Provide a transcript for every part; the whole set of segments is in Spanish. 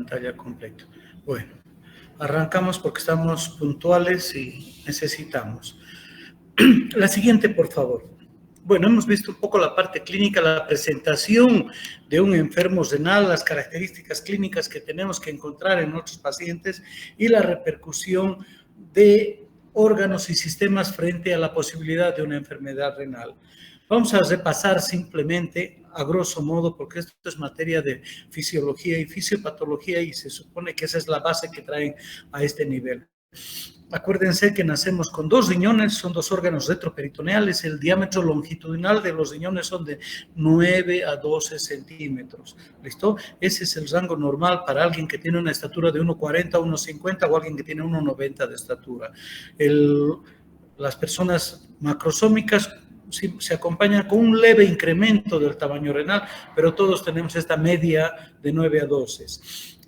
pantalla completa. Bueno, arrancamos porque estamos puntuales y necesitamos. La siguiente, por favor. Bueno, hemos visto un poco la parte clínica, la presentación de un enfermo renal, las características clínicas que tenemos que encontrar en nuestros pacientes y la repercusión de órganos y sistemas frente a la posibilidad de una enfermedad renal. Vamos a repasar simplemente, a grosso modo, porque esto es materia de fisiología y fisiopatología y se supone que esa es la base que traen a este nivel. Acuérdense que nacemos con dos riñones, son dos órganos retroperitoneales, el diámetro longitudinal de los riñones son de 9 a 12 centímetros, ¿listo? Ese es el rango normal para alguien que tiene una estatura de 1,40 a 1,50 o alguien que tiene 1,90 de estatura. Las personas macrosómicas se acompañan con un leve incremento del tamaño renal, pero todos tenemos esta media de 9 a 12.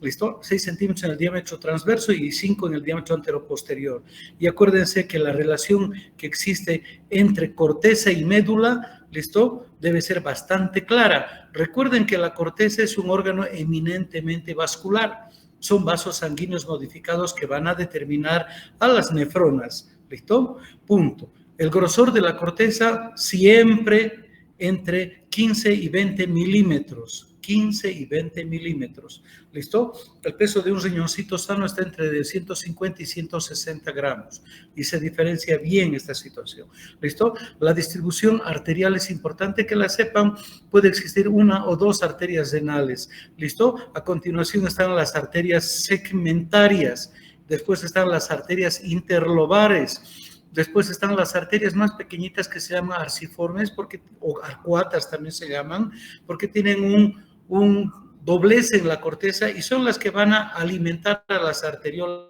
¿Listo? 6 centímetros en el diámetro transverso y 5 en el diámetro anteroposterior. Y acuérdense que la relación que existe entre corteza y médula, ¿listo? Debe ser bastante clara. Recuerden que la corteza es un órgano eminentemente vascular. Son vasos sanguíneos modificados que van a determinar a las nefronas. ¿Listo? Punto. El grosor de la corteza siempre entre 15 y 20 milímetros. 15 y 20 milímetros. ¿Listo? El peso de un riñoncito sano está entre 150 y 160 gramos y se diferencia bien esta situación. ¿Listo? La distribución arterial es importante que la sepan. Puede existir una o dos arterias renales. ¿Listo? A continuación están las arterias segmentarias. Después están las arterias interlobares. Después están las arterias más pequeñitas que se llaman arciformes, o arcuatas también se llaman, porque tienen un doblez en la corteza y son las que van a alimentar a las arteriolas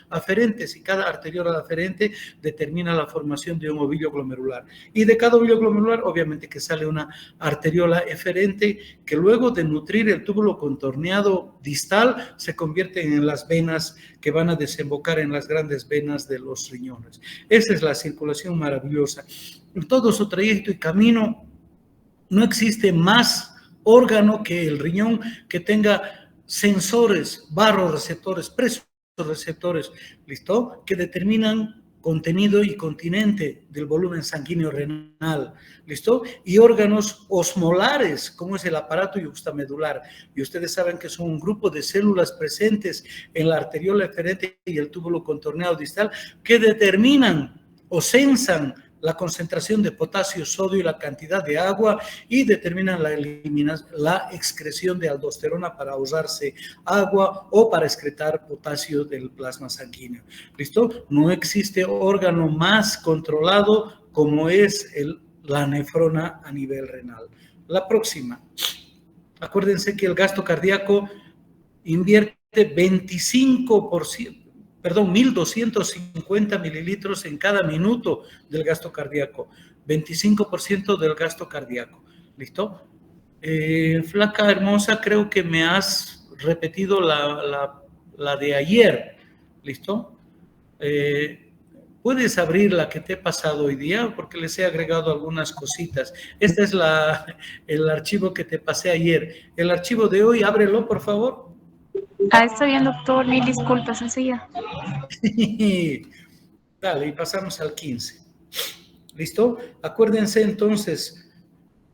aferentes, y cada arteriola aferente determina la formación de un ovillo glomerular. Y de cada ovillo glomerular, obviamente que sale una arteriola eferente que luego de nutrir el túbulo contorneado distal se convierten en las venas que van a desembocar en las grandes venas de los riñones. Esa es la circulación maravillosa. En todo su trayecto y camino no existe más órgano que el riñón que tenga sensores, barroreceptores, presorreceptores, ¿listo? Que determinan contenido y continente del volumen sanguíneo renal, ¿listo? Y órganos osmolares, como es el aparato yuxtamedular. Y ustedes saben que son un grupo de células presentes en la arteriola eferente y el túbulo contorneado distal que determinan o sensan la concentración de potasio, sodio y la cantidad de agua y determinan la excreción de aldosterona para ahorrarse agua o para excretar potasio del plasma sanguíneo. ¿Listo? No existe órgano más controlado como es la nefrona a nivel renal. La próxima. Acuérdense que el gasto cardíaco invierte 1.250 mililitros en cada minuto del gasto cardíaco, 25% del gasto cardíaco. ¿Listo? Flaca hermosa, creo que me has repetido la de ayer. ¿Listo? ¿Puedes abrir la que te he pasado hoy día? Porque les he agregado algunas cositas. Este es el archivo que te pasé ayer. El archivo de hoy, ábrelo, por favor. Estoy bien, doctor. Mil disculpas enseguida. Dale, y pasamos al 15. ¿Listo? Acuérdense entonces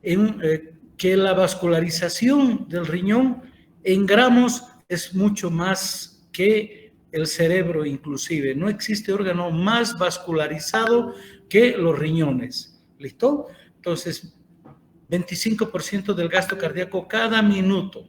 que la vascularización del riñón en gramos es mucho más que el cerebro inclusive. No existe órgano más vascularizado que los riñones. ¿Listo? Entonces, 25% del gasto cardíaco cada minuto.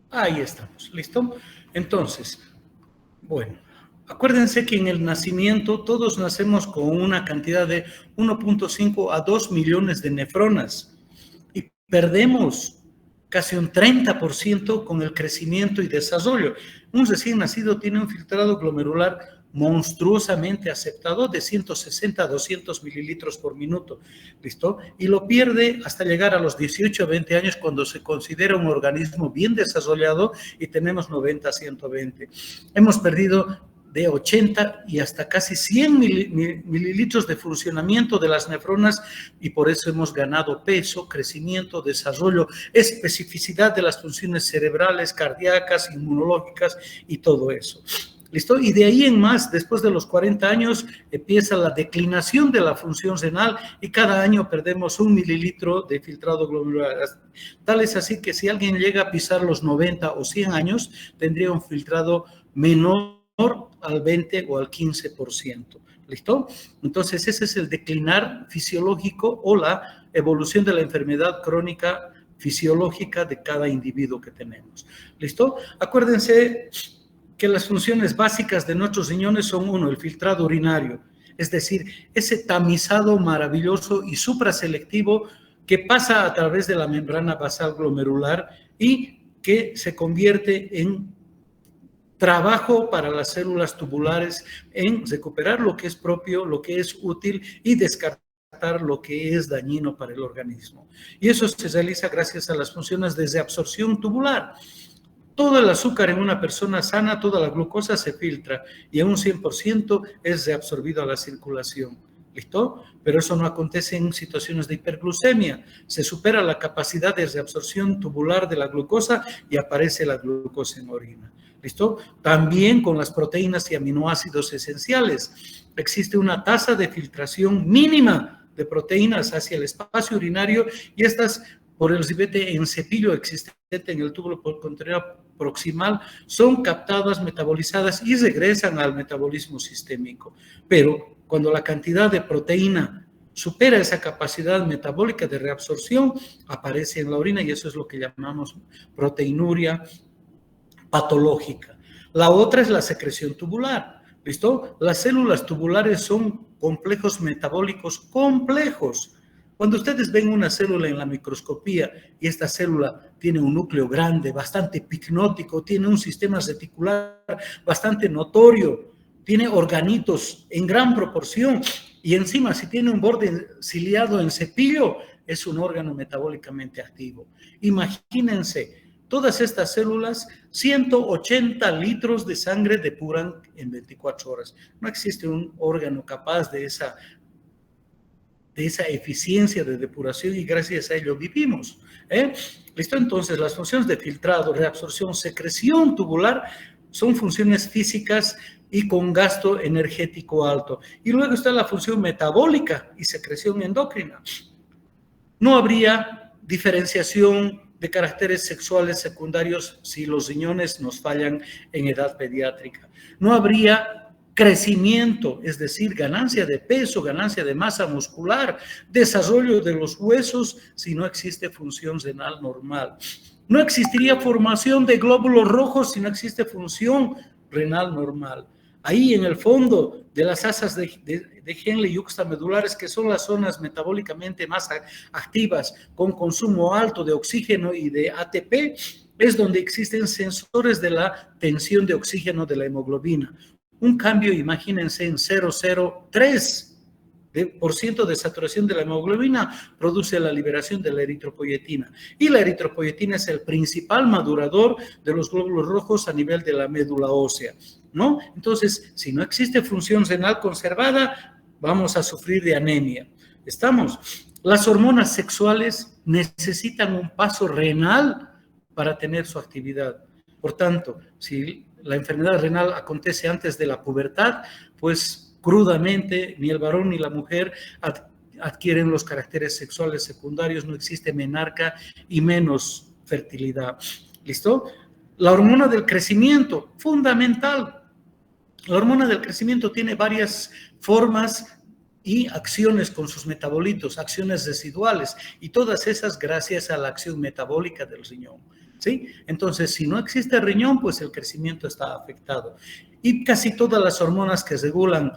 Ahí estamos, ¿listo? Entonces, bueno, acuérdense que en el nacimiento todos nacemos con una cantidad de 1.5 a 2 millones de nefronas y perdemos casi un 30% con el crecimiento y desarrollo. Un recién nacido tiene un filtrado glomerular monstruosamente aceptado de 160 a 200 mililitros por minuto, ¿listo? Y lo pierde hasta llegar a los 18 a 20 años cuando se considera un organismo bien desarrollado y tenemos 90 a 120. Hemos perdido de 80 y hasta casi 100 mililitros de funcionamiento de las nefronas y por eso hemos ganado peso, crecimiento, desarrollo, especificidad de las funciones cerebrales, cardíacas, inmunológicas y todo eso. ¿Listo? Y de ahí en más, después de los 40 años, empieza la declinación de la función renal y cada año perdemos 1 mililitro de filtrado glomerular. Tal es así que si alguien llega a pisar los 90 o 100 años, tendría un filtrado menor al 20 o al 15%. ¿Listo? Entonces, ese es el declinar fisiológico o la evolución de la enfermedad crónica fisiológica de cada individuo que tenemos. ¿Listo? Acuérdense que las funciones básicas de nuestros riñones son uno, el filtrado urinario, es decir, ese tamizado maravilloso y supraselectivo que pasa a través de la membrana basal glomerular y que se convierte en trabajo para las células tubulares en recuperar lo que es propio, lo que es útil y descartar lo que es dañino para el organismo. Y eso se realiza gracias a las funciones de reabsorción tubular. Todo el azúcar en una persona sana, toda la glucosa se filtra y a un 100% es reabsorbido a la circulación. ¿Listo? Pero eso no acontece en situaciones de hiperglucemia. Se supera la capacidad de reabsorción tubular de la glucosa y aparece la glucosa en orina. ¿Listo? También con las proteínas y aminoácidos esenciales. Existe una tasa de filtración mínima de proteínas hacia el espacio urinario y estas, por el ribete en cepillo existente en el túbulo contenedor proximal, son captadas, metabolizadas y regresan al metabolismo sistémico. Pero cuando la cantidad de proteína supera esa capacidad metabólica de reabsorción, aparece en la orina y eso es lo que llamamos proteinuria patológica. La otra es la secreción tubular. ¿Listo? Las células tubulares son complejos metabólicos complejos. Cuando ustedes ven una célula en la microscopía y esta célula tiene un núcleo grande, bastante picnótico, tiene un sistema reticular bastante notorio, tiene organitos en gran proporción y encima si tiene un borde ciliado en cepillo, es un órgano metabólicamente activo. Imagínense, todas estas células, 180 litros de sangre depuran en 24 horas. No existe un órgano capaz de esa eficiencia de depuración y gracias a ello vivimos. ¿Listo? Entonces, las funciones de filtrado, reabsorción, secreción tubular son funciones físicas y con gasto energético alto. Y luego está la función metabólica y secreción endocrina. No habría diferenciación de caracteres sexuales secundarios si los riñones nos fallan en edad pediátrica. No habría crecimiento, es decir, ganancia de peso, ganancia de masa muscular, desarrollo de los huesos si no existe función renal normal. No existiría formación de glóbulos rojos si no existe función renal normal. Ahí en el fondo de las asas de Henle yuxtamedulares, que son las zonas metabólicamente más activas, con consumo alto de oxígeno y de ATP, es donde existen sensores de la tensión de oxígeno de la hemoglobina. Un cambio, imagínense, en 0,03% de saturación de la hemoglobina produce la liberación de la eritropoyetina. Y la eritropoyetina es el principal madurador de los glóbulos rojos a nivel de la médula ósea, ¿no? Entonces, si no existe función renal conservada, vamos a sufrir de anemia. ¿Estamos? Las hormonas sexuales necesitan un paso renal para tener su actividad. Por tanto, si la enfermedad renal acontece antes de la pubertad, pues crudamente ni el varón ni la mujer adquieren los caracteres sexuales secundarios, no existe menarca y menos fertilidad. ¿Listo? La hormona del crecimiento, fundamental. La hormona del crecimiento tiene varias formas y acciones con sus metabolitos, acciones residuales, y todas esas gracias a la acción metabólica del riñón, ¿sí? Entonces, si no existe riñón, pues el crecimiento está afectado. Y casi todas las hormonas que regulan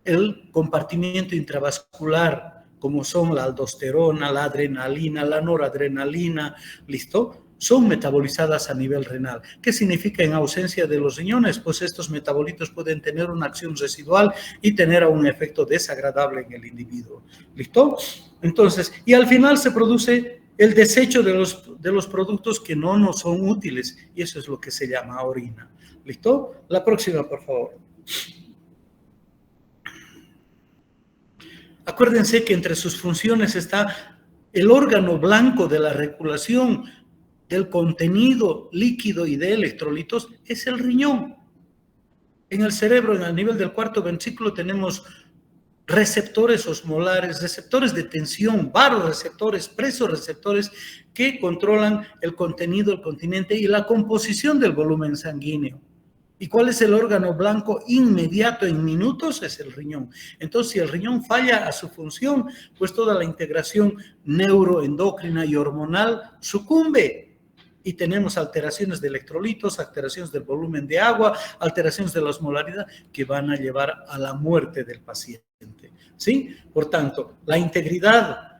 el compartimiento intravascular, como son la aldosterona, la adrenalina, la noradrenalina, ¿listo?, son metabolizadas a nivel renal. ¿Qué significa en ausencia de los riñones? Pues estos metabolitos pueden tener una acción residual y tener un efecto desagradable en el individuo. ¿Listo? Entonces, y al final se produce el desecho de los productos que no nos son útiles, y eso es lo que se llama orina. ¿Listo? La próxima, por favor. Acuérdense que entre sus funciones está el órgano blanco de la regulación del contenido líquido y de electrolitos, es el riñón. En el cerebro, en el nivel del cuarto ventrículo, tenemos receptores osmolares, receptores de tensión, varoreceptores, presoreceptores que controlan el contenido, el continente y la composición del volumen sanguíneo. ¿Y cuál es el órgano blanco inmediato en minutos? Es el riñón. Entonces, si el riñón falla a su función, pues toda la integración neuroendocrina y hormonal sucumbe. Y tenemos alteraciones de electrolitos, alteraciones del volumen de agua, alteraciones de la osmolaridad que van a llevar a la muerte del paciente, ¿sí? Por tanto, la integridad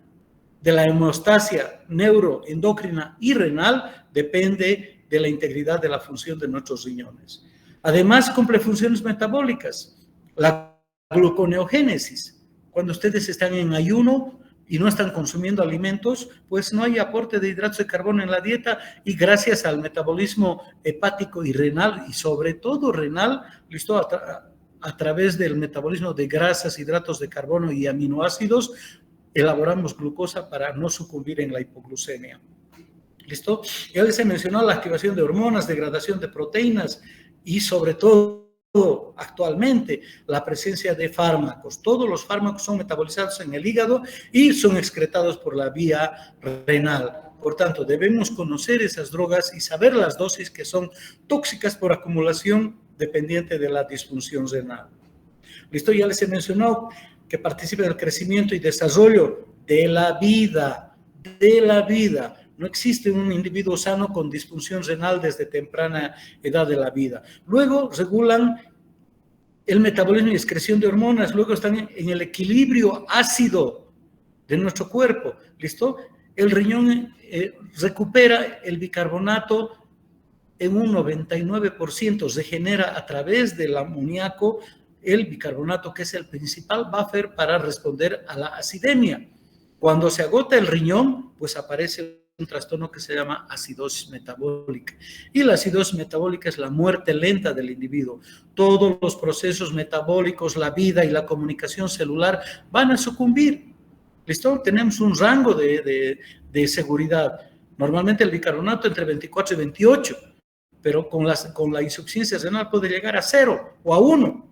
de la hemostasia neuroendocrina y renal depende de la integridad de la función de nuestros riñones. Además, cumple funciones metabólicas. La gluconeogénesis. Cuando ustedes están en ayuno y no están consumiendo alimentos, pues no hay aporte de hidratos de carbono en la dieta, y gracias al metabolismo hepático y renal, y sobre todo renal, listo, a través del metabolismo de grasas, hidratos de carbono y aminoácidos, elaboramos glucosa para no sucumbir en la hipoglucemia. ¿Listo? Ya les he mencionado la activación de hormonas, degradación de proteínas y sobre todo actualmente la presencia de fármacos. Todos los fármacos son metabolizados en el hígado y son excretados por la vía renal. Por tanto, debemos conocer esas drogas y saber las dosis que son tóxicas por acumulación dependiente de la disfunción renal. ¿Listo? Ya les he mencionado que participa en el crecimiento y desarrollo de la vida, No existe un individuo sano con disfunción renal desde temprana edad de la vida. Luego regulan el metabolismo y excreción de hormonas. Luego están en el equilibrio ácido de nuestro cuerpo. ¿Listo? El riñón recupera el bicarbonato en un 99%. Regenera a través del amoníaco el bicarbonato, que es el principal buffer para responder a la acidemia. Cuando se agota el riñón, pues aparece un trastorno que se llama acidosis metabólica. Y la acidosis metabólica es la muerte lenta del individuo. Todos los procesos metabólicos, la vida y la comunicación celular van a sucumbir. ¿Listo? Tenemos un rango de seguridad. Normalmente el bicarbonato entre 24 y 28, pero con la insuficiencia renal puede llegar a 0 o a 1.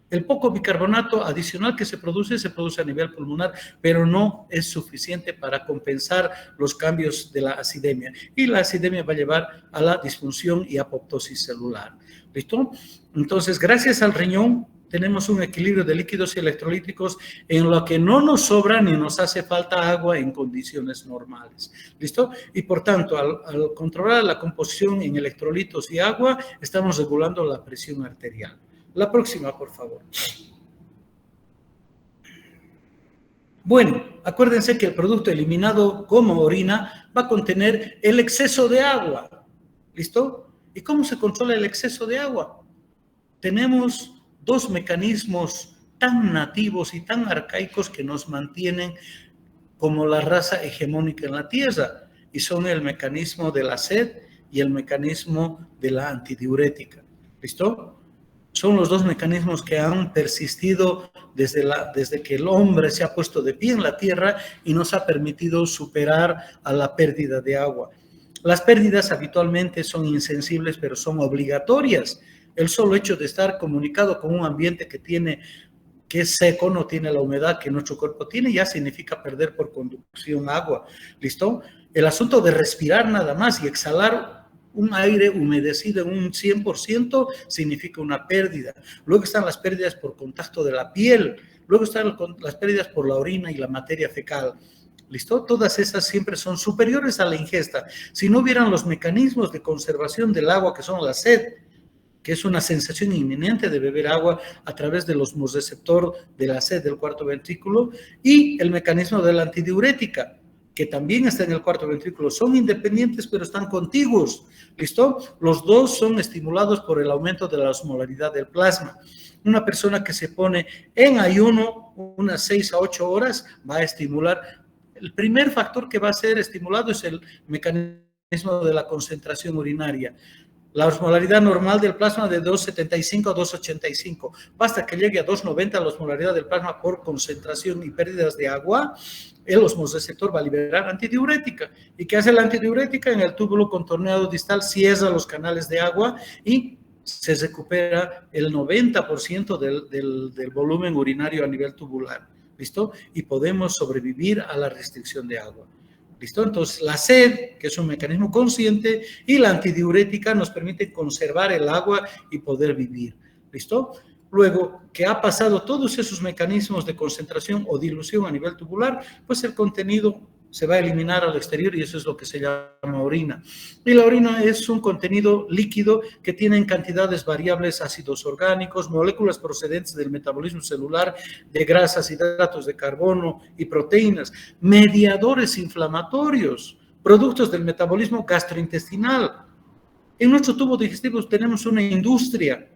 El poco bicarbonato adicional que se produce a nivel pulmonar, pero no es suficiente para compensar los cambios de la acidemia. Y la acidemia va a llevar a la disfunción y apoptosis celular. ¿Listo? Entonces, gracias al riñón, tenemos un equilibrio de líquidos y electrolíticos en lo que no nos sobra ni nos hace falta agua en condiciones normales. ¿Listo? Y por tanto, al controlar la composición en electrolitos y agua, estamos regulando la presión arterial. La próxima, por favor. Bueno, acuérdense que el producto eliminado como orina va a contener el exceso de agua. ¿Listo? ¿Y cómo se controla el exceso de agua? Tenemos dos mecanismos tan nativos y tan arcaicos que nos mantienen como la raza hegemónica en la Tierra, y son el mecanismo de la sed y el mecanismo de la antidiurética. ¿Listo? Son los dos mecanismos que han persistido desde que el hombre se ha puesto de pie en la tierra y nos ha permitido superar a la pérdida de agua. Las pérdidas habitualmente son insensibles, pero son obligatorias. El solo hecho de estar comunicado con un ambiente que es seco, no tiene la humedad que nuestro cuerpo tiene, ya significa perder por conducción agua. ¿Listo? El asunto de respirar nada más y exhalar un aire humedecido en un 100% significa una pérdida. Luego están las pérdidas por contacto de la piel, Luego están las pérdidas por la orina y la materia fecal. ¿Listo? Todas esas siempre son superiores a la ingesta. Si no hubieran los mecanismos de conservación del agua, que son la sed, que es una sensación inminente de beber agua a través del osmoreceptor de la sed del cuarto ventrículo, y el mecanismo de la antidiurética, que también está en el cuarto ventrículo. Son independientes, pero están contiguos. ¿Listo? Los dos son estimulados por el aumento de la osmolaridad del plasma. Una persona que se pone en ayuno unas 6 a 8 horas va a estimular. El primer factor que va a ser estimulado es el mecanismo de la concentración urinaria. La osmolaridad normal del plasma de 2,75 a 2,85. Basta que llegue a 2,90 la osmolaridad del plasma por concentración y pérdidas de agua, el osmoreceptor va a liberar antidiurética. ¿Y qué hace la antidiurética? En el túbulo contorneado distal cierra los canales de agua y se recupera el 90% del volumen urinario a nivel tubular. ¿Listo? Y podemos sobrevivir a la restricción de agua. ¿Listo? Entonces, la sed, que es un mecanismo consciente, y la antidiurética nos permite conservar el agua y poder vivir. ¿Listo? Luego, que ha pasado todos esos mecanismos de concentración o dilución a nivel tubular, pues el contenido se va a eliminar al exterior y eso es lo que se llama orina. Y la orina es un contenido líquido que tiene en cantidades variables ácidos orgánicos, moléculas procedentes del metabolismo celular, de grasas, hidratos de carbono y proteínas, mediadores inflamatorios, productos del metabolismo gastrointestinal. En nuestro tubo digestivo tenemos una industria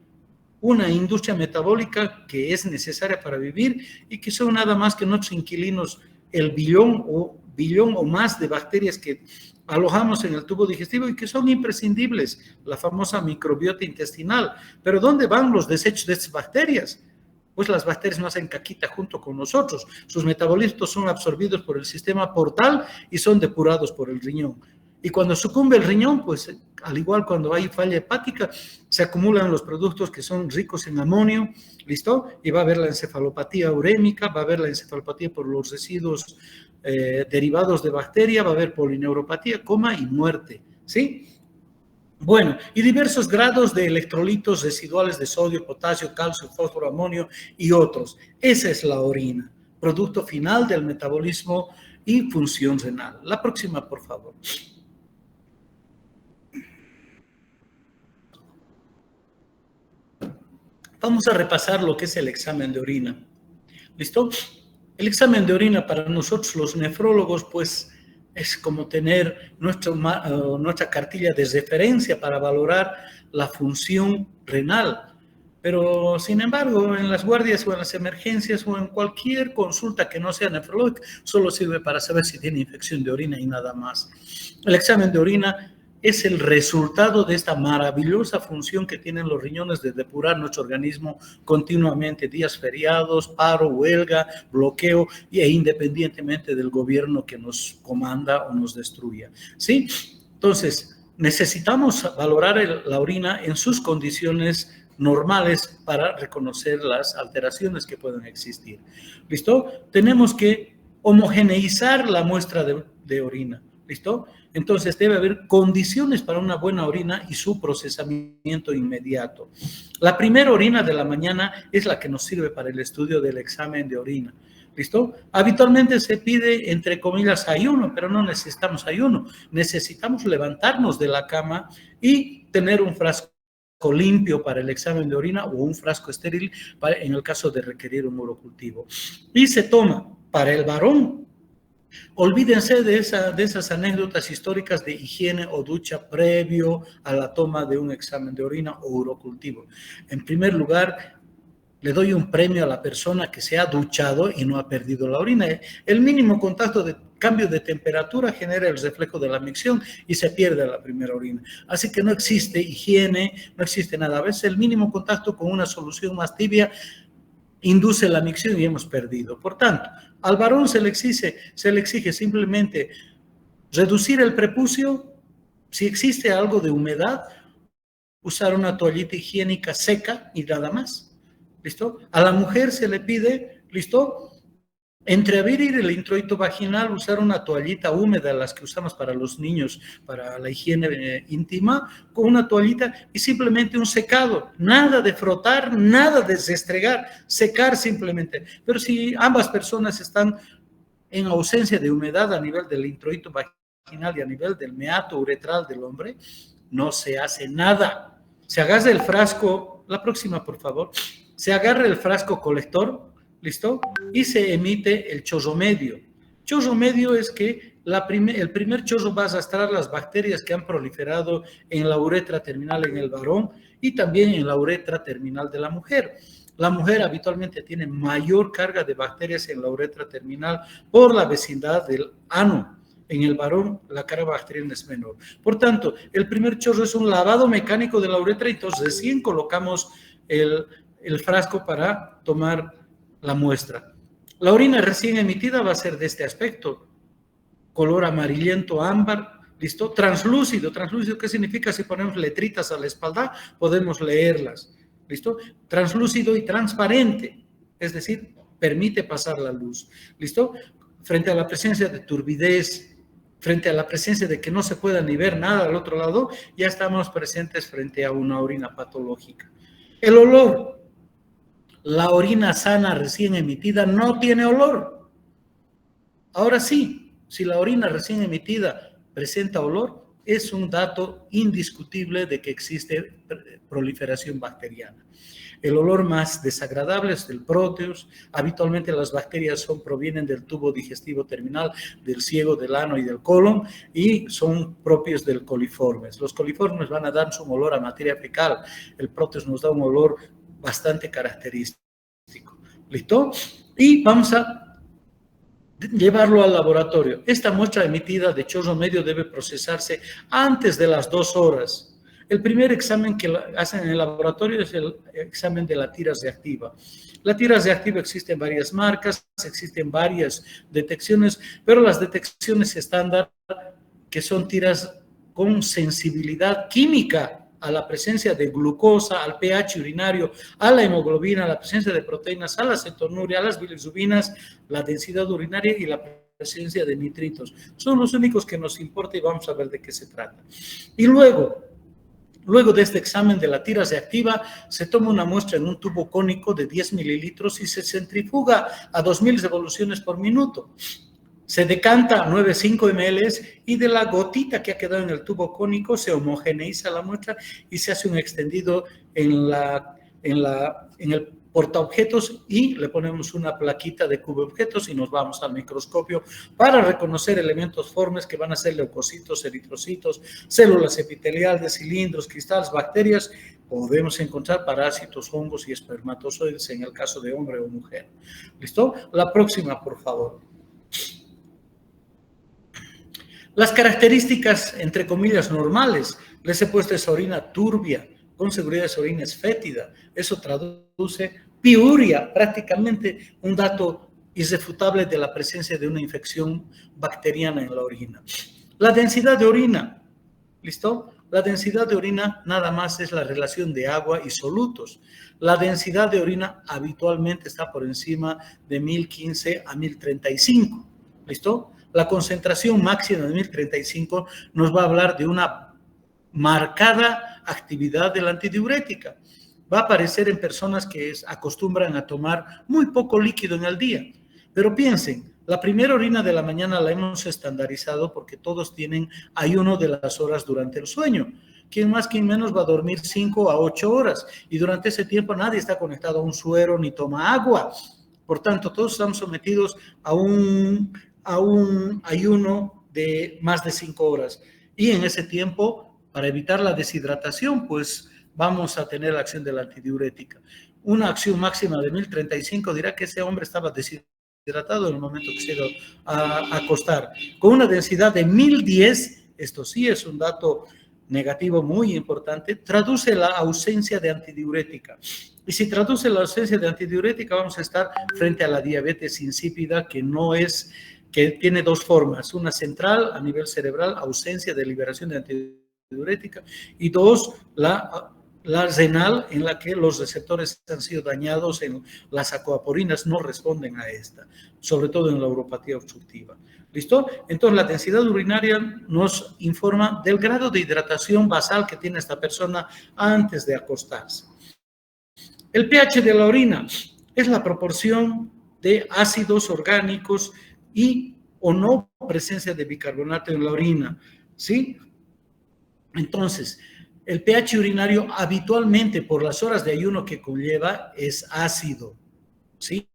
metabólica que es necesaria para vivir y que son nada más que nuestros inquilinos, el billón o más de bacterias que alojamos en el tubo digestivo y que son imprescindibles, la famosa microbiota intestinal. Pero ¿dónde van los desechos de estas bacterias? Pues las bacterias no hacen caquita junto con nosotros. Sus metabolitos son absorbidos por el sistema portal y son depurados por el riñón. Y cuando sucumbe el riñón, pues al igual cuando hay falla hepática, se acumulan los productos que son ricos en amonio, ¿listo? Y va a haber la encefalopatía urémica, va a haber la encefalopatía por los residuos derivados de bacteria, va a haber polineuropatía, coma y muerte, ¿sí? Bueno, y diversos grados de electrolitos residuales de sodio, potasio, calcio, fósforo, amonio y otros. Esa es la orina, producto final del metabolismo y función renal. La próxima, por favor. Vamos a repasar lo que es el examen de orina. ¿Listo? El examen de orina para nosotros los nefrólogos, pues, es como tener nuestra cartilla de referencia para valorar la función renal. Pero, sin embargo, en las guardias o en las emergencias o en cualquier consulta que no sea nefrológica, solo sirve para saber si tiene infección de orina y nada más. El examen de orina es el resultado de esta maravillosa función que tienen los riñones de depurar nuestro organismo continuamente, días feriados, paro, huelga, bloqueo, e independientemente del gobierno que nos comanda o nos destruya, ¿sí? Entonces, necesitamos valorar la orina en sus condiciones normales para reconocer las alteraciones que pueden existir. ¿Listo? Tenemos que homogeneizar la muestra de orina. ¿Listo? Entonces debe haber condiciones para una buena orina y su procesamiento inmediato. La primera orina de la mañana es la que nos sirve para el estudio del examen de orina. ¿Listo? Habitualmente se pide, entre comillas, ayuno, pero no necesitamos ayuno. Necesitamos levantarnos de la cama y tener un frasco limpio para el examen de orina o un frasco estéril en el caso de requerir un urocultivo. Y se toma para el varón. Olvídense de esas anécdotas históricas de higiene o ducha previo a la toma de un examen de orina o urocultivo. En primer lugar, le doy un premio a la persona que se ha duchado y no ha perdido la orina. El mínimo contacto de cambio de temperatura genera el reflejo de la micción y se pierde la primera orina. Así que no existe higiene, no existe nada. A veces el mínimo contacto con una solución más tibia induce la micción y hemos perdido. Por tanto, al varón se le exige simplemente reducir el prepucio, si existe algo de humedad, usar una toallita higiénica seca y nada más. ¿Listo? A la mujer se le pide, ¿listo? Entreabrir el introito vaginal, usar una toallita húmeda, las que usamos para los niños, para la higiene íntima, con una toallita y simplemente un secado. Nada de frotar, nada de restregar, secar simplemente. Pero si ambas personas están en ausencia de humedad a nivel del introito vaginal y a nivel del meato uretral del hombre, no se hace nada. Se agarra el frasco, la próxima por favor, se agarra el frasco colector, ¿listo? Y se emite el chorro medio. Chorro medio es que el primer chorro va a arrastrar las bacterias que han proliferado en la uretra terminal en el varón y también en la uretra terminal de la mujer. La mujer habitualmente tiene mayor carga de bacterias en la uretra terminal por la vecindad del ano. En el varón, la carga bacteriana es menor. Por tanto, el primer chorro es un lavado mecánico de la uretra y entonces recién colocamos el frasco para tomar la muestra. La orina recién emitida va a ser de este aspecto, color amarillento, ámbar, ¿listo? Translúcido, translúcido, ¿qué significa? Si ponemos letritas a la espalda, podemos leerlas, ¿listo? Translúcido y transparente, es decir, permite pasar la luz, ¿listo? Frente a la presencia de turbidez, frente a la presencia de que no se pueda ni ver nada al otro lado, ya estamos presentes frente a una orina patológica. El olor. La orina sana recién emitida no tiene olor. Ahora sí, si la orina recién emitida presenta olor, es un dato indiscutible de que existe proliferación bacteriana. El olor más desagradable es del próteos. Habitualmente las bacterias provienen del tubo digestivo terminal, del ciego, del ano y del colon, y son propios del coliformes. Los coliformes van a dar un olor a materia fecal. El próteos nos da un olor bastante característico. ¿Listo? Y vamos a llevarlo al laboratorio. Esta muestra emitida de chorro medio debe procesarse antes de las 2 horas. El primer examen que hacen en el laboratorio es el examen de la tira reactiva. La tira reactiva existe en varias marcas, existen varias detecciones, pero las detecciones estándar, que son tiras con sensibilidad química a la presencia de glucosa, al pH urinario, a la hemoglobina, a la presencia de proteínas, a la cetonuria, a las bilirrubinas, la densidad urinaria y la presencia de nitritos. Son los únicos que nos importa y vamos a ver de qué se trata. Y luego de este examen de la tira reactiva, se toma una muestra en un tubo cónico de 10 mililitros y se centrifuga a 2000 revoluciones por minuto. Se decanta a 9,5 ml y de la gotita que ha quedado en el tubo cónico se homogeneiza la muestra y se hace un extendido en el portaobjetos y le ponemos una plaquita de cubeobjetos y nos vamos al microscopio para reconocer elementos formes que van a ser leucocitos, eritrocitos, células epiteliales, cilindros, cristales, bacterias. Podemos encontrar parásitos, hongos y espermatozoides en el caso de hombre o mujer. ¿Listo? La próxima, por favor. Las características, entre comillas, normales. Les he puesto esa orina turbia, con seguridad esa orina es fétida. Eso traduce piuria, prácticamente un dato irrefutable de la presencia de una infección bacteriana en la orina. La densidad de orina, ¿listo? La densidad de orina nada más es la relación de agua y solutos. La densidad de orina habitualmente está por encima de 1015 a 1035, ¿listo? La concentración máxima de 1035 nos va a hablar de una marcada actividad de la antidiurética. Va a aparecer en personas que acostumbran a tomar muy poco líquido en el día. Pero piensen, la primera orina de la mañana la hemos estandarizado porque todos tienen ayuno de las horas durante el sueño. Quien más, quien menos va a dormir 5 a 8 horas y durante ese tiempo nadie está conectado a un suero ni toma agua. Por tanto, todos estamos sometidos a un ayuno de más de 5 horas. Y en ese tiempo, para evitar la deshidratación, pues vamos a tener la acción de la antidiurética. Una acción máxima de 1035 dirá que ese hombre estaba deshidratado en el momento que se iba a acostar. Con una densidad de 1010, esto sí es un dato negativo muy importante, traduce la ausencia de antidiurética. Y si traduce la ausencia de antidiurética, vamos a estar frente a la diabetes insípida, que tiene 2 formas, una central a nivel cerebral, ausencia de liberación de antidiurética, y 2, la la renal, en la que los receptores han sido dañados, en las acoaporinas no responden a esta, sobre todo en la uropatía obstructiva. ¿Listo? Entonces, la densidad urinaria nos informa del grado de hidratación basal que tiene esta persona antes de acostarse. El pH de la orina es la proporción de ácidos orgánicos y o no presencia de bicarbonato en la orina, ¿sí? Entonces, el pH urinario habitualmente por las horas de ayuno que conlleva es ácido, ¿sí?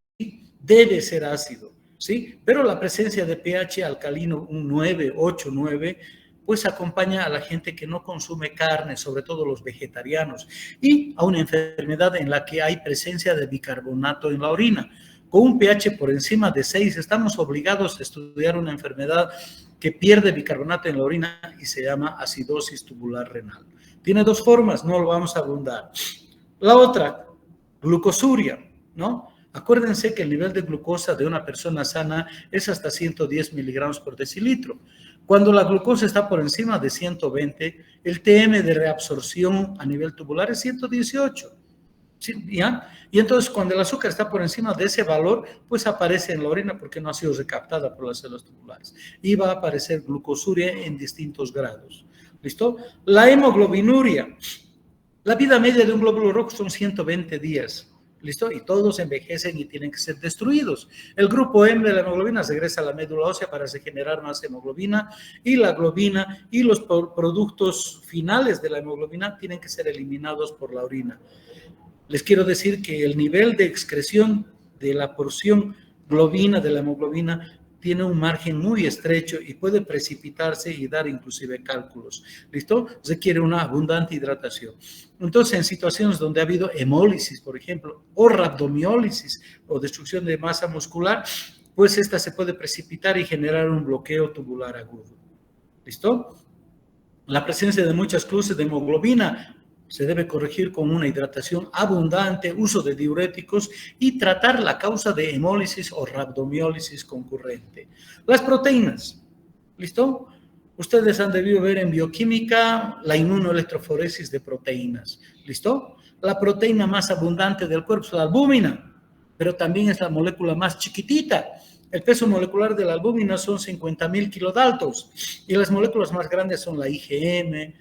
Debe ser ácido, ¿sí? Pero la presencia de pH alcalino, un 9, 8, 9, pues acompaña a la gente que no consume carne, sobre todo los vegetarianos, y a una enfermedad en la que hay presencia de bicarbonato en la orina. Con un pH por encima de 6, estamos obligados a estudiar una enfermedad que pierde bicarbonato en la orina y se llama acidosis tubular renal. Tiene dos formas, no lo vamos a abundar. La otra, glucosuria, ¿no? Acuérdense que el nivel de glucosa de una persona sana es hasta 110 miligramos por decilitro. Cuando la glucosa está por encima de 120, el TM de reabsorción a nivel tubular es 118. ¿Sí? ¿Ya? Y entonces cuando el azúcar está por encima de ese valor, pues aparece en la orina porque no ha sido recaptada por las células tubulares. Y va a aparecer glucosuria en distintos grados. ¿Listo? La hemoglobinuria. La vida media de un glóbulo rojo son 120 días. ¿Listo? Y todos envejecen y tienen que ser destruidos. El grupo M de la hemoglobina regresa a la médula ósea para generar más hemoglobina y la globina y los productos finales de la hemoglobina tienen que ser eliminados por la orina. Les quiero decir que el nivel de excreción de la porción globina de la hemoglobina tiene un margen muy estrecho y puede precipitarse y dar inclusive cálculos. ¿Listo? Requiere una abundante hidratación. Entonces, en situaciones donde ha habido hemólisis, por ejemplo, o rabdomiólisis o destrucción de masa muscular, pues esta se puede precipitar y generar un bloqueo tubular agudo. ¿Listo? La presencia de muchas cruces de hemoglobina se debe corregir con una hidratación abundante, uso de diuréticos y tratar la causa de hemólisis o rabdomiólisis concurrente. Las proteínas, ¿listo? Ustedes han debido ver en bioquímica la inmunoelectroforesis de proteínas, ¿listo? La proteína más abundante del cuerpo es la albúmina, pero también es la molécula más chiquitita. El peso molecular de la albúmina son 50.000 kilodaltos y las moléculas más grandes son la IgM,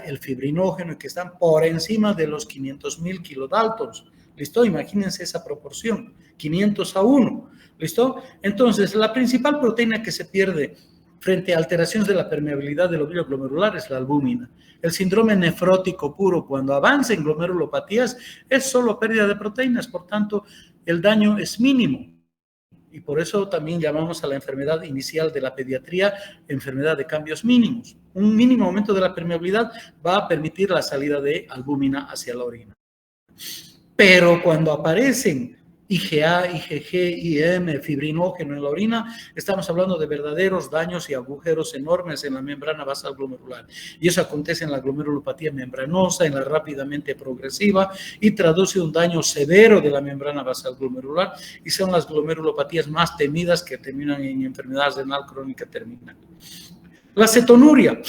el fibrinógeno, que están por encima de los 500.000 kilodaltons. ¿Listo? Imagínense esa proporción, 500 a 1. ¿Listo? Entonces, la principal proteína que se pierde frente a alteraciones de la permeabilidad del ovillo glomerular es la albúmina. El síndrome nefrótico puro, cuando avanza en glomerulopatías, es solo pérdida de proteínas, por tanto, el daño es mínimo. Y por eso también llamamos a la enfermedad inicial de la pediatría enfermedad de cambios mínimos. Un mínimo aumento de la permeabilidad va a permitir la salida de albúmina hacia la orina. Pero cuando aparecen IgA, IgG, IgM, fibrinógeno en la orina, estamos hablando de verdaderos daños y agujeros enormes en la membrana basal glomerular. Y eso acontece en la glomerulopatía membranosa, en la rápidamente progresiva, y traduce un daño severo de la membrana basal glomerular, y son las glomerulopatías más temidas que terminan en enfermedad renal crónica terminal. La cetonuria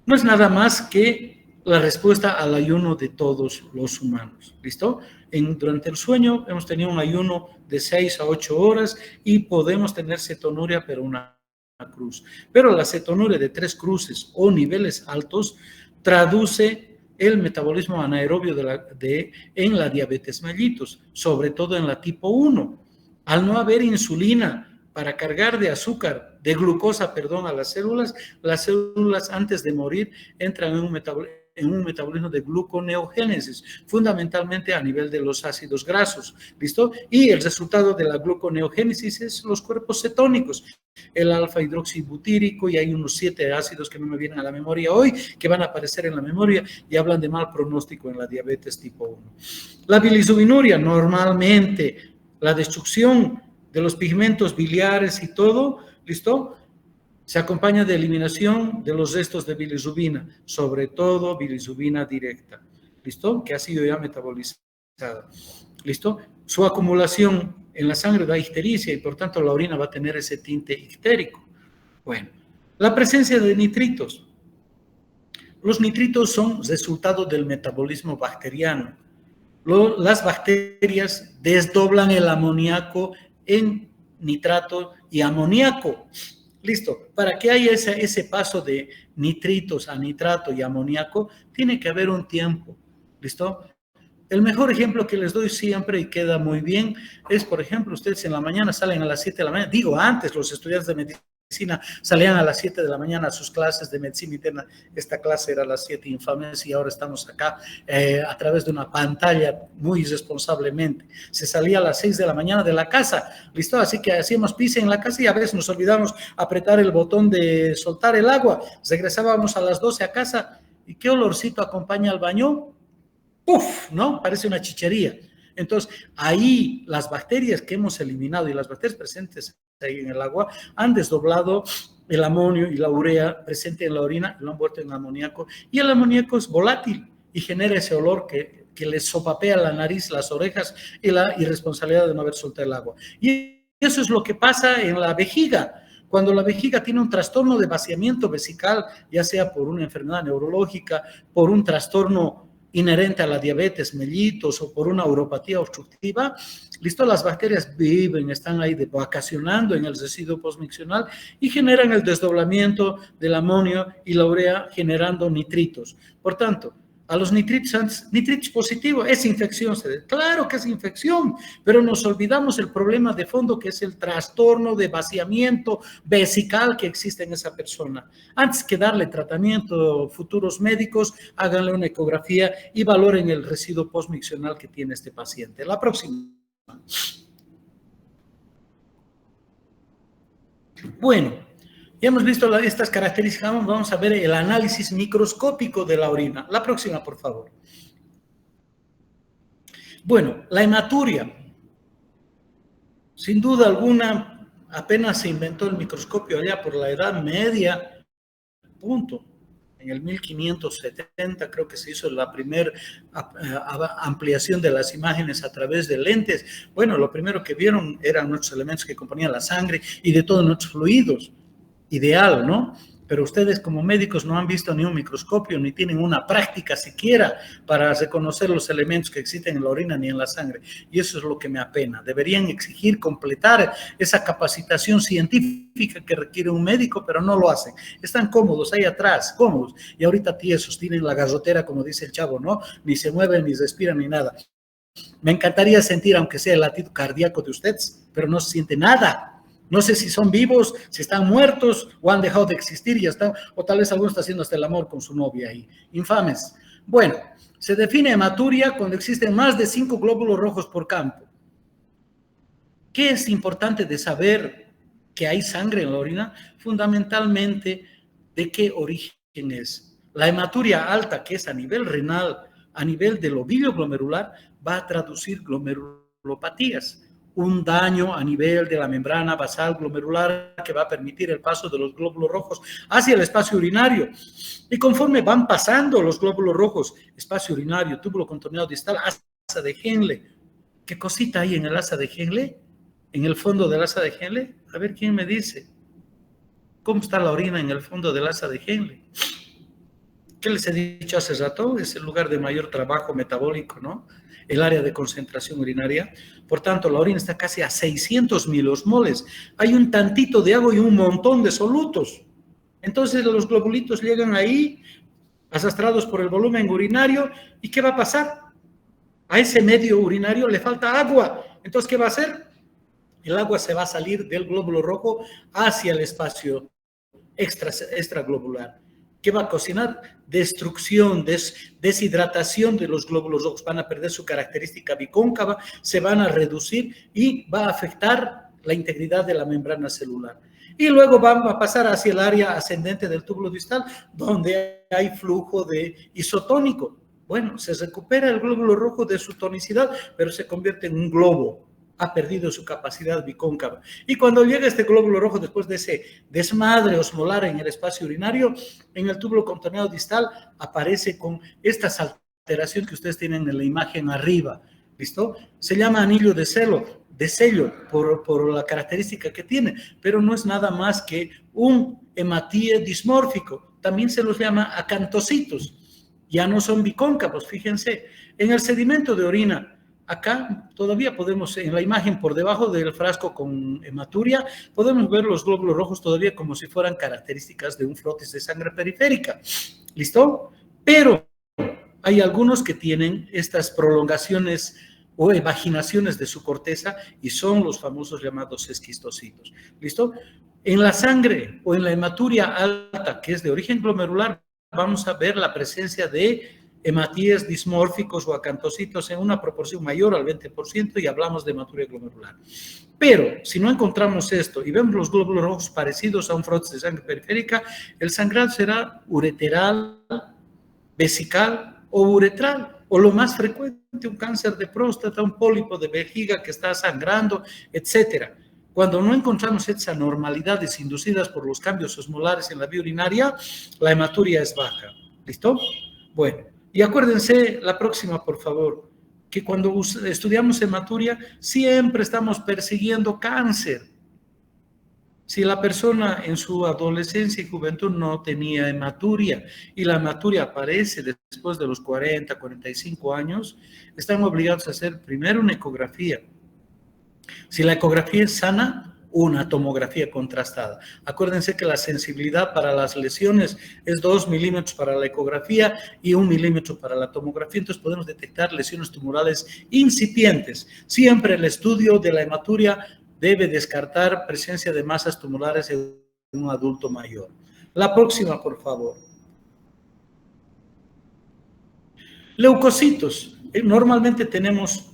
no es nada más que la respuesta al ayuno de todos los humanos. ¿Listo? Durante el sueño hemos tenido un ayuno de 6 a 8 horas y podemos tener cetonuria, pero una cruz. Pero la cetonuria de 3 cruces o niveles altos traduce el metabolismo anaerobio en la diabetes mellitus, sobre todo en la tipo 1. Al no haber insulina para cargar de azúcar, de glucosa, perdón, a las células antes de morir entran en un metabolismo de gluconeogénesis, fundamentalmente a nivel de los ácidos grasos, ¿listo? Y el resultado de la gluconeogénesis es los cuerpos cetónicos, el alfa-hidroxibutírico, y hay unos 7 ácidos que no me vienen a la memoria hoy, que van a aparecer en la memoria y hablan de mal pronóstico en la diabetes tipo 1. La bilisubinuria, normalmente, la destrucción de los pigmentos biliares y todo, ¿listo? Se acompaña de eliminación de los restos de bilirrubina, sobre todo bilirrubina directa, ¿listo? Que ha sido ya metabolizada, ¿listo? Su acumulación en la sangre da ictericia y por tanto la orina va a tener ese tinte ictérico. Bueno, la presencia de nitritos. Los nitritos son resultado del metabolismo bacteriano. Las bacterias desdoblan el amoníaco en nitrato y amoníaco. Listo. Para que haya ese paso de nitritos a nitrato y amoníaco, tiene que haber un tiempo. ¿Listo? El mejor ejemplo que les doy siempre y queda muy bien es, por ejemplo, ustedes en la mañana salen a las 7 de la mañana. Digo, antes los estudiantes de medicina salían a las 7 de la mañana a sus clases de medicina interna. Esta clase era a las 7 infames y ahora estamos acá a través de una pantalla muy irresponsablemente. Se salía a las 6 de la mañana de la casa, ¿listo? Así que hacíamos pis en la casa y a veces nos olvidamos apretar el botón de soltar el agua. Regresábamos a las 12 a casa y ¿qué olorcito acompaña al baño? ¡Puf! ¿No? Parece una chichería. Entonces, ahí las bacterias que hemos eliminado y las bacterias presentes ahí en el agua han desdoblado el amonio y la urea presente en la orina y lo han vuelto en amoníaco. Y el amoníaco es volátil y genera ese olor que les sopapea la nariz, las orejas y la irresponsabilidad de no haber soltado el agua. Y eso es lo que pasa en la vejiga. Cuando la vejiga tiene un trastorno de vaciamiento vesical, ya sea por una enfermedad neurológica, por un trastorno inherente a la diabetes mellitus o por una uropatía obstructiva, listo, las bacterias viven, están ahí vacacionando en el residuo postmiccional y generan el desdoblamiento del amonio y la urea generando nitritos. Por tanto, a los nitritos positivos es infección. Claro que es infección, pero nos olvidamos el problema de fondo que es el trastorno de vaciamiento vesical que existe en esa persona. Antes que darle tratamiento, futuros médicos, háganle una ecografía y valoren el residuo postmiccional que tiene este paciente. La próxima. Bueno. Ya hemos visto estas características, vamos a ver el análisis microscópico de la orina. La próxima, por favor. Bueno, la hematuria. Sin duda alguna, apenas se inventó el microscopio allá por la Edad Media, punto. En el 1570 creo que se hizo la primera ampliación de las imágenes a través de lentes. Bueno, lo primero que vieron eran nuestros elementos que componían la sangre y de todos nuestros fluidos. Ideal, ¿no? Pero ustedes como médicos no han visto ni un microscopio, ni tienen una práctica siquiera para reconocer los elementos que existen en la orina ni en la sangre. Y eso es lo que me apena. Deberían exigir completar esa capacitación científica que requiere un médico, pero no lo hacen. Están cómodos ahí atrás, cómodos. Y ahorita tiesos, tienen la garrotera, como dice el chavo, ¿no? Ni se mueven, ni respiran, ni nada. Me encantaría sentir, aunque sea el latido cardíaco de ustedes, pero no se siente nada. No sé si son vivos, si están muertos o han dejado de existir y ya están, o tal vez alguno está haciendo hasta el amor con su novia ahí. Infames. Bueno, se define hematuria cuando existen más de 5 glóbulos rojos por campo. ¿Qué es importante de saber que hay sangre en la orina? Fundamentalmente, ¿de qué origen es? La hematuria alta, que es a nivel renal, a nivel del ovillo glomerular, va a traducir glomerulopatías. Un daño a nivel de la membrana basal glomerular que va a permitir el paso de los glóbulos rojos hacia el espacio urinario. Y conforme van pasando los glóbulos rojos, espacio urinario, túbulo contorneado distal, asa de Henle. ¿Qué cosita hay en el asa de Henle? ¿En el fondo del asa de Henle? A ver quién me dice. ¿Cómo está la orina en el fondo del asa de Henle? ¿Qué les he dicho hace rato? Es el lugar de mayor trabajo metabólico, ¿no? El área de concentración urinaria. Por tanto, la orina está casi a 600 milosmoles. Hay un tantito de agua y un montón de solutos. Entonces, los globulitos llegan ahí, arrastrados por el volumen urinario, ¿y qué va a pasar? A ese medio urinario le falta agua. Entonces, ¿qué va a hacer? El agua se va a salir del glóbulo rojo hacia el espacio extraglobular. ¿Qué va a cocinar? Destrucción, deshidratación de los glóbulos rojos. Van a perder su característica bicóncava, se van a reducir y va a afectar la integridad de la membrana celular. Y luego vamos a pasar hacia el área ascendente del túbulo distal, donde hay flujo de isotónico. Bueno, se recupera el glóbulo rojo de su tonicidad, pero se convierte en un globo. Ha perdido su capacidad bicóncava. Y cuando llega este glóbulo rojo, después de ese desmadre osmolar en el espacio urinario, en el túbulo contorneado distal, aparece con estas alteraciones que ustedes tienen en la imagen arriba. ¿Listo? Se llama anillo de sello por la característica que tiene, pero no es nada más que un hematíe dismórfico. también se los llama acantocitos. Ya no son bicóncavos, fíjense. En el sedimento de orina, acá todavía podemos, en la imagen por debajo del frasco con hematuria, podemos ver los glóbulos rojos todavía como si fueran características de un frotis de sangre periférica. ¿Listo? Pero hay algunos que tienen estas prolongaciones o evaginaciones de su corteza y son los famosos llamados esquistocitos. ¿Listo? En la sangre o en la hematuria alta, que es de origen glomerular, vamos a ver la presencia de hematíes dismórficos o acantocitos en una proporción mayor al 20% y hablamos de hematuria glomerular. Pero si no encontramos esto y vemos los glóbulos rojos parecidos a un frotis de sangre periférica, el sangrado será ureteral, vesical o uretral, o lo más frecuente, un cáncer de próstata, un pólipo de vejiga que está sangrando, etcétera. Cuando no encontramos estas anormalidades inducidas por los cambios osmolares en la vía urinaria, la hematuria es baja. ¿Listo? Bueno, y acuérdense, la próxima, por favor, que cuando estudiamos hematuria, siempre estamos persiguiendo cáncer. Si la persona en su adolescencia y juventud no tenía hematuria y la hematuria aparece después de los 40, 45 años, están obligados a hacer primero una ecografía. Si la ecografía es sana, una tomografía contrastada. Acuérdense que la sensibilidad para las lesiones es 2 milímetros para la ecografía y 1 milímetro para la tomografía, entonces podemos detectar lesiones tumorales incipientes. Siempre el estudio de la hematuria debe descartar presencia de masas tumorales en un adulto mayor. La próxima, por favor. Leucocitos. Normalmente tenemos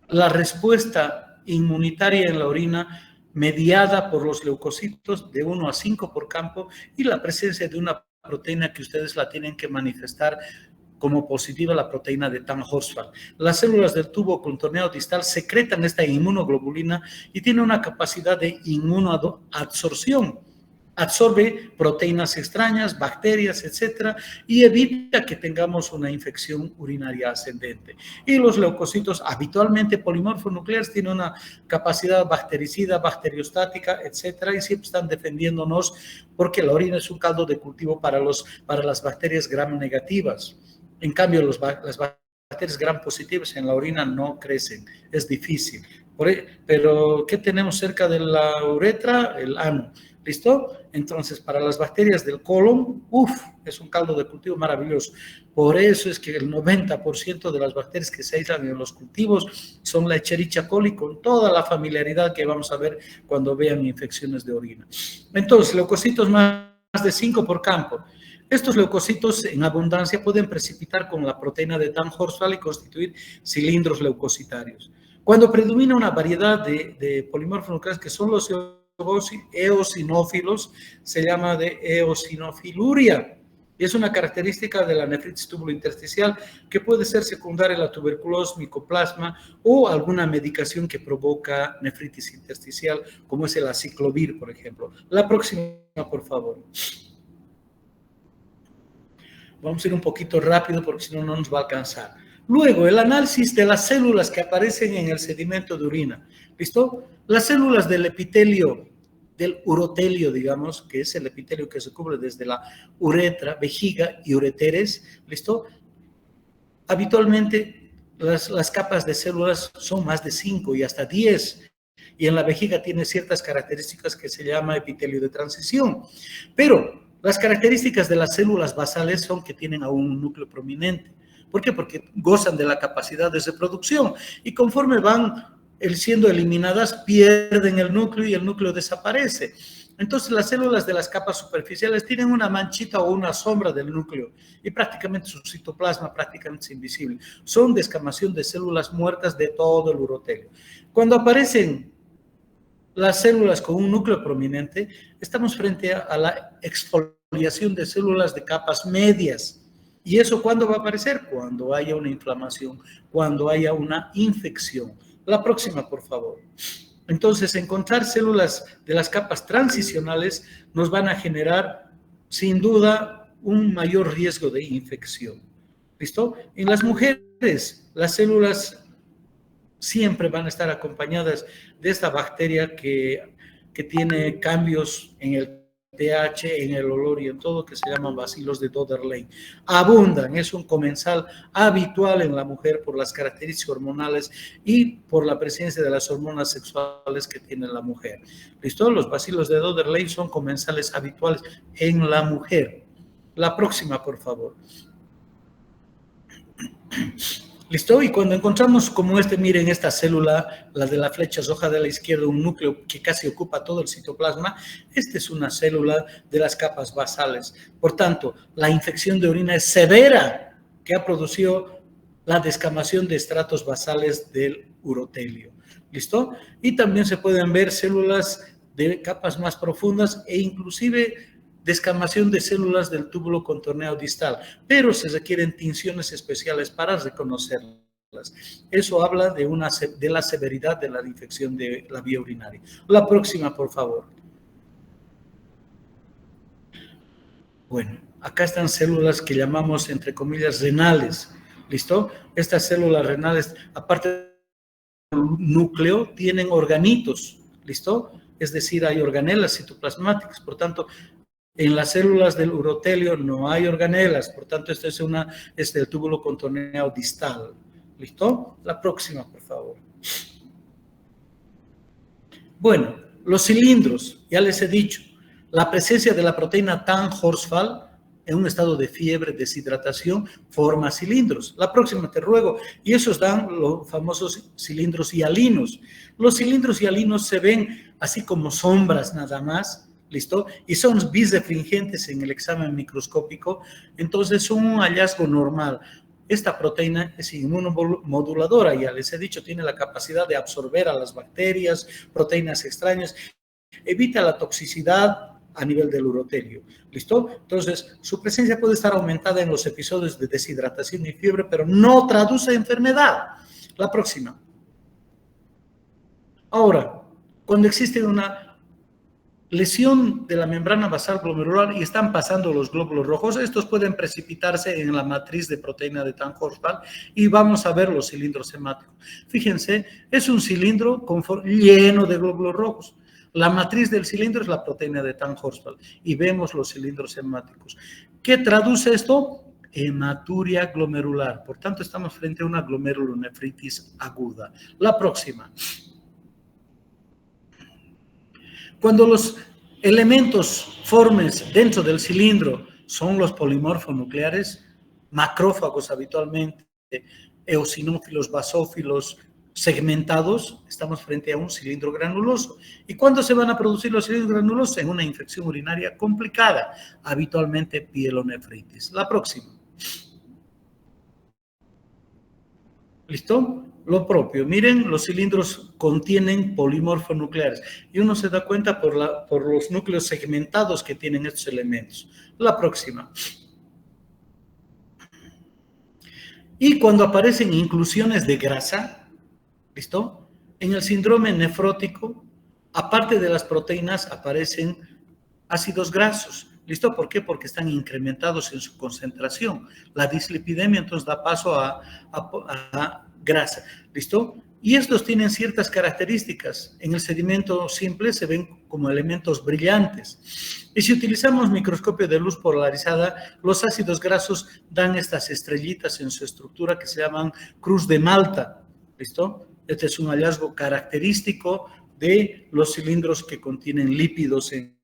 la respuesta inmunitaria en la orina mediada por los leucocitos de 1 a 5 por campo y la presencia de una proteína que ustedes la tienen que manifestar como positiva, la proteína de Tan-Horsfall. Las células del tubo contorneado distal secretan esta inmunoglobulina y tiene una capacidad de inmunoabsorción. Absorbe proteínas extrañas, bacterias, etcétera, y evita que tengamos una infección urinaria ascendente. Y los leucocitos, habitualmente polimorfonucleares, tienen una capacidad bactericida, bacteriostática, etcétera, y siempre están defendiéndonos porque la orina es un caldo de cultivo para las bacterias gram negativas. En cambio, las bacterias gram positivas en la orina no crecen, es difícil. Pero, ¿qué tenemos cerca de la uretra? El ano. ¿Listo? Entonces, para las bacterias del colon, es un caldo de cultivo maravilloso. Por eso es que el 90% de las bacterias que se aíslan en los cultivos son la Escherichia coli, con toda la familiaridad que vamos a ver cuando vean infecciones de orina. Entonces, leucocitos más de 5 por campo. Estos leucocitos en abundancia pueden precipitar con la proteína de Tan-Horsfall y constituir cilindros leucocitarios. Cuando predomina una variedad de polimorfonucleares que son los eosinófilos, se llama de eosinofiluria. Y es una característica de la nefritis tubulointersticial que puede ser secundaria a la tuberculosis, micoplasma o alguna medicación que provoca nefritis intersticial, como es el aciclovir, por ejemplo. La próxima, por favor. Vamos a ir un poquito rápido porque si no, no nos va a alcanzar. Luego, el análisis de las células que aparecen en el sedimento de orina. ¿Listo? Las células del epitelio, del urotelio, digamos, que es el epitelio que se cubre desde la uretra, vejiga y ureteres. ¿Listo? Habitualmente, las capas de células son más de 5 y hasta 10. Y en la vejiga tiene ciertas características que se llama epitelio de transición. Pero las características de las células basales son que tienen aún un núcleo prominente. ¿Por qué? Porque gozan de la capacidad de reproducción y conforme van siendo eliminadas pierden el núcleo y el núcleo desaparece. Entonces las células de las capas superficiales tienen una manchita o una sombra del núcleo y prácticamente su citoplasma prácticamente es invisible. Son descamación de células muertas de todo el urotelio. Cuando aparecen las células con un núcleo prominente, estamos frente a la exfoliación de células de capas medias. ¿Y eso cuándo va a aparecer? Cuando haya una inflamación, cuando haya una infección. La próxima, por favor. Entonces, encontrar células de las capas transicionales nos van a generar, sin duda, un mayor riesgo de infección. ¿Listo? En las mujeres, las células siempre van a estar acompañadas de esta bacteria que tiene cambios en el pH, en el olor y en todo, que se llaman bacilos de Dodderlein. Abundan, es un comensal habitual en la mujer por las características hormonales y por la presencia de las hormonas sexuales que tiene la mujer. ¿Listo? Los bacilos de Dodderlein son comensales habituales en la mujer. La próxima, por favor. ¿Listo? Y cuando encontramos como miren esta célula, la de la flecha roja de la izquierda, un núcleo que casi ocupa todo el citoplasma, esta es una célula de las capas basales. Por tanto, la infección de orina es severa, que ha producido la descamación de estratos basales del urotelio. ¿Listo? Y también se pueden ver células de capas más profundas e inclusive descamación de células del túbulo contorneado distal, pero se requieren tinciones especiales para reconocerlas. Eso habla de la severidad de la infección de la vía urinaria. La próxima, por favor. Bueno, acá están células que llamamos, entre comillas, renales. ¿Listo? Estas células renales, aparte del núcleo, tienen organitos. ¿Listo? Es decir, hay organelas citoplasmáticas. Por tanto, en las células del urotelio no hay organelas, por tanto, esto es del túbulo contorneado distal. ¿Listo? La próxima, por favor. Bueno, los cilindros, ya les he dicho, la presencia de la proteína Tan-Horsfall en un estado de fiebre, deshidratación, forma cilindros. La próxima, te ruego, y esos dan los famosos cilindros hialinos. Los cilindros hialinos se ven así como sombras nada más, ¿listo? Y son bisefringentes en el examen microscópico, entonces son un hallazgo normal. Esta proteína es inmunomoduladora, ya les he dicho, tiene la capacidad de absorber a las bacterias, proteínas extrañas, evita la toxicidad a nivel del urotelio, ¿listo? Entonces, su presencia puede estar aumentada en los episodios de deshidratación y fiebre, pero no traduce enfermedad. La próxima. Ahora, cuando existe una lesión de la membrana basal glomerular y están pasando los glóbulos rojos, estos pueden precipitarse en la matriz de proteína de Tan-Horsfall y vamos a ver los cilindros hemáticos. Fíjense, es un cilindro lleno de glóbulos rojos. La matriz del cilindro es la proteína de Tan-Horsfall y vemos los cilindros hemáticos. ¿Qué traduce esto? Hematuria glomerular. Por tanto, estamos frente a una glomerulonefritis aguda. La próxima. Cuando los elementos formes dentro del cilindro son los polimorfonucleares, macrófagos habitualmente, eosinófilos, basófilos, segmentados, estamos frente a un cilindro granuloso. ¿Y cuándo se van a producir los cilindros granulosos? En una infección urinaria complicada, habitualmente pielonefritis. La próxima. ¿Listo? Lo propio. Miren, los cilindros contienen polimorfonucleares y uno se da cuenta por los núcleos segmentados que tienen estos elementos. La próxima. Y cuando aparecen inclusiones de grasa, ¿listo? En el síndrome nefrótico, aparte de las proteínas, aparecen ácidos grasos. ¿Listo? ¿Por qué? Porque están incrementados en su concentración. La dislipidemia entonces da paso a grasa. ¿Listo? Y estos tienen ciertas características. En el sedimento simple se ven como elementos brillantes. Y si utilizamos microscopio de luz polarizada, los ácidos grasos dan estas estrellitas en su estructura que se llaman cruz de Malta. ¿Listo? Este es un hallazgo característico de los cilindros que contienen lípidos en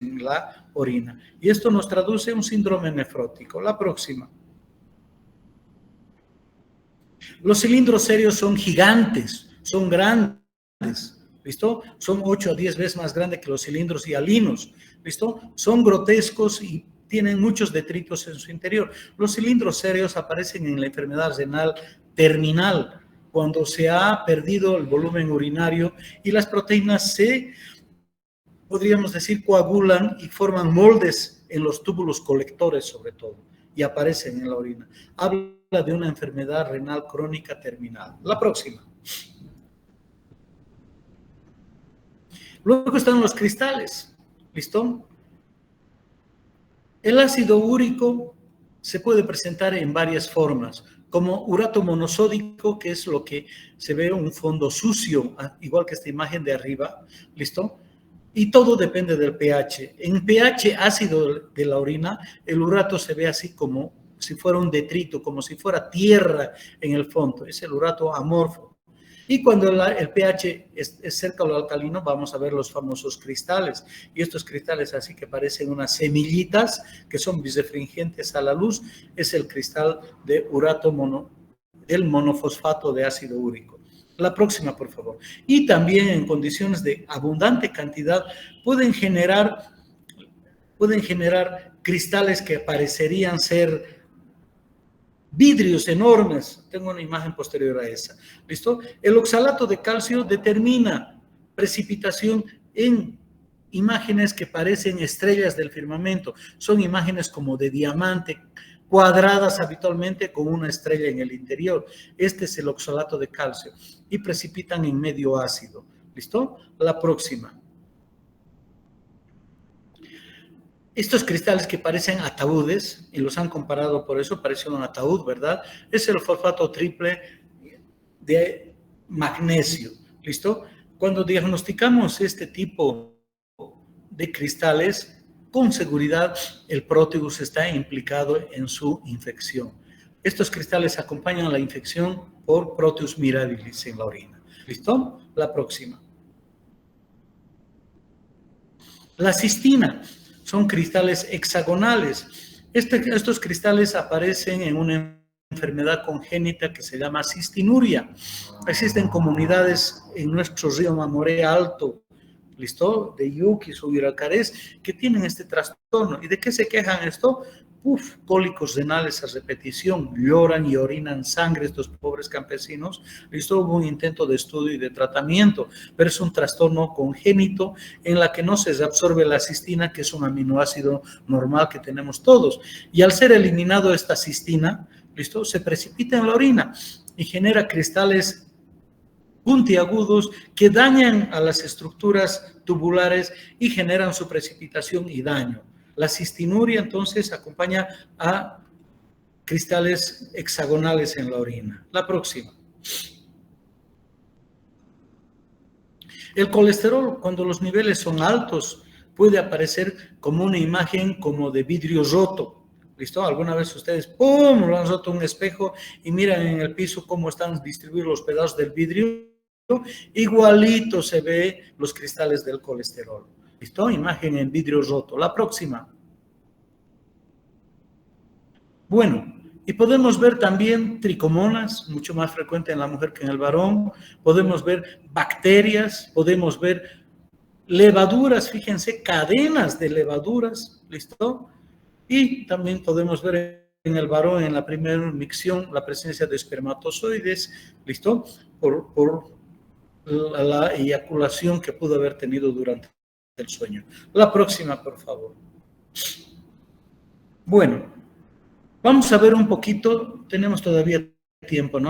la orina. Y esto nos traduce un síndrome nefrótico. La próxima. Los cilindros serios son gigantes, son grandes, ¿listo? Son 8 a 10 veces más grandes que los cilindros hialinos, ¿listo? Son grotescos y tienen muchos detritos en su interior. Los cilindros serios aparecen en la enfermedad renal terminal, cuando se ha perdido el volumen urinario y las proteínas podríamos decir, coagulan y forman moldes en los túbulos colectores, sobre todo, y aparecen en la orina. Habla de una enfermedad renal crónica terminal. La próxima. Luego están los cristales. ¿Listo? El ácido úrico se puede presentar en varias formas, como urato monosódico, que es lo que se ve un fondo sucio, igual que esta imagen de arriba. ¿Listo? Y todo depende del pH. En pH ácido de la orina, el urato se ve así como si fuera un detrito, como si fuera tierra en el fondo. Es el urato amorfo. Y cuando el pH es cerca a lo alcalino, vamos a ver los famosos cristales. Y estos cristales así que parecen unas semillitas que son birefringentes a la luz, es el cristal de urato del monofosfato de ácido úrico. La próxima, por favor. Y también en condiciones de abundante cantidad pueden generar cristales que parecerían ser vidrios enormes. Tengo una imagen posterior a esa. ¿Listo? El oxalato de calcio determina precipitación en imágenes que parecen estrellas del firmamento. Son imágenes como de diamante, cuadradas habitualmente con una estrella en el interior. Este es el oxalato de calcio y precipitan en medio ácido. ¿Listo? La próxima. Estos cristales que parecen ataúdes, y los han comparado por eso, parece un ataúd, ¿verdad? Es el fosfato triple de magnesio. ¿Listo? Cuando diagnosticamos este tipo de cristales, con seguridad el Proteus está implicado en su infección. Estos cristales acompañan la infección por Proteus mirabilis en la orina. ¿Listo? La próxima. La cistina son cristales hexagonales. Estos cristales aparecen en una enfermedad congénita que se llama cistinuria. Existen comunidades en nuestro río Mamoré Alto, ¿listo? De Yuquis o Iracarés, que tienen este trastorno. ¿Y de qué se quejan esto? Cólicos renales a repetición, lloran y orinan sangre estos pobres campesinos. ¿Listo? Hubo un intento de estudio y de tratamiento, pero es un trastorno congénito en la que no se reabsorbe la cistina, que es un aminoácido normal que tenemos todos. Y al ser eliminado esta cistina, ¿listo? Se precipita en la orina y genera cristales puntiagudos que dañan a las estructuras tubulares y generan su precipitación y daño. La cistinuria entonces acompaña a cristales hexagonales en la orina. La próxima. El colesterol, cuando los niveles son altos, puede aparecer como una imagen como de vidrio roto. ¿Listo? Alguna vez ustedes, ¡pum!, lo han roto un espejo y miran en el piso cómo están distribuidos los pedazos del vidrio. Igualito se ve los cristales del colesterol. ¿Listo? Imagen en vidrio roto. La próxima. Bueno, y podemos ver también tricomonas, mucho más frecuente en la mujer que en el varón. Podemos ver bacterias, podemos ver levaduras, fíjense, cadenas de levaduras, ¿listo? Y también podemos ver en el varón, en la primera micción, la presencia de espermatozoides, ¿listo? Por la eyaculación que pudo haber tenido durante el sueño. La próxima, por favor. Bueno, vamos a ver un poquito, tenemos todavía tiempo, ¿no?